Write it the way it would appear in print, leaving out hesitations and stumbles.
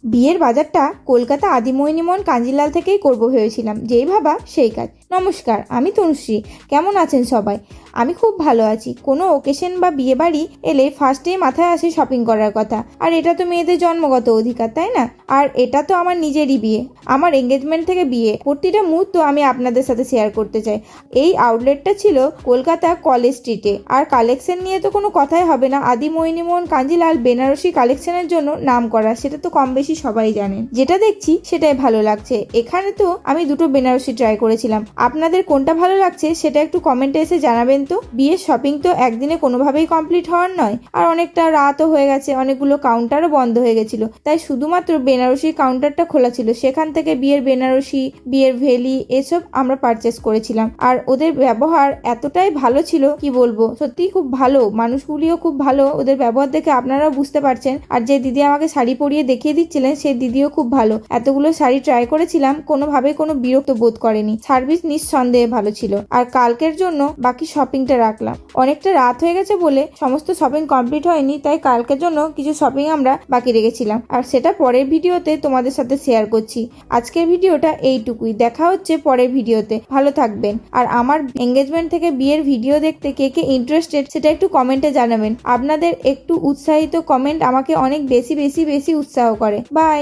বিয়ের বাজারটা কলকাতা আদিমোহিনীমোহন কাঞ্জিলাল থেকেই করবো ভেবেছিলাম, যেই ভাবা সেই কাজ। নমস্কার, আমি তনুশ্রী। কেমন আছেন সবাই? আমি খুব ভালো আছি। কোনো ওকেশন বা বিয়ে বাড়ি এলে ফার্স্টেই মাথায় আসে শপিং করার কথা। আর এটা তো মেয়েদের জন্মগত অধিকার, তাই না? আর এটা তো আমার নিজেরই বিয়ে, আমার এঙ্গেজমেন্ট থেকে বিয়ে, প্রতিটা মুহূর্ত আমি আপনাদের সাথে শেয়ার করতে চাই। এই আউটলেটটা ছিল কলকাতা কলেজ স্ট্রিটে। আর কালেকশন নিয়ে তো কোনো কথাই হবে না, আদিমোহিনীমোহন কাঞ্জিলাল বেনারসি কালেকশনের জন্য নাম করা, সেটা তো কম বেশি সবাই জানেন। যেটা দেখছি সেটাই ভালো লাগছে। এখানে তো আমি দুটো বেনারসি ট্রাই করেছিলাম, আপনাদের কোনটা ভালো লাগছে সেটা একটু কমেন্টে এসে জানাবেন তো। বিয়ের শপিং তো একদিনে কোনোভাবেই কমপ্লিট হওয়ার নয়, আর অনেকটা রাতও হয়ে গেছে, অনেকগুলো কাউন্টারও বন্ধ হয়ে গেছিল, তাই শুধুমাত্র বেনারসি কাউন্টারটা খোলা ছিল। সেখান থেকে বিয়ের বেনারসি, বিয়ের ভেলি এসব আমরা পারচেস করেছিলাম। আর ওদের ব্যবহার এতটাই ভালো ছিল, কি বলবো, সত্যি খুব ভালো, মানুষগুলিও খুব ভালো। ওদের ব্যবহার দেখে আপনারাও বুঝতে পারছেন। আর যে দিদি আমাকে শাড়ি পরিয়ে দেখিয়ে দিচ্ছিলেন সেই দিদিও খুব ভালো। এতগুলো শাড়ি ট্রাই করেছিলাম, কোনোভাবে কোনো বিরক্ত বোধ করেনি। সার্ভিস নিঃসন্দেহে ভালো ছিল। আর কালকের জন্য বাকি শপিংটা রাখলাম। অনেকটা রাত হয়ে গেছে বলে সমস্ত শপিং কমপ্লিট হয়নি, তাই কালকের জন্য কিছু শপিং আমরা বাকি রেখেছিলাম, আর সেটা পরের ভিডিওতে তোমাদের সাথে শেয়ার করছি। আজকের ভিডিওটা এইটুকুই, দেখা হচ্ছে পরের ভিডিওতে। ভালো থাকবেন। আর আমার এঙ্গেজমেন্ট থেকে বিয়ের ভিডিও দেখতে কে কে ইন্টারেস্টেড সেটা একটু কমেন্টে জানাবেন। আপনাদের একটু উৎসাহিত কমেন্ট আমাকে অনেক বেশি বেশি বেশি উৎসাহ করে। বাই।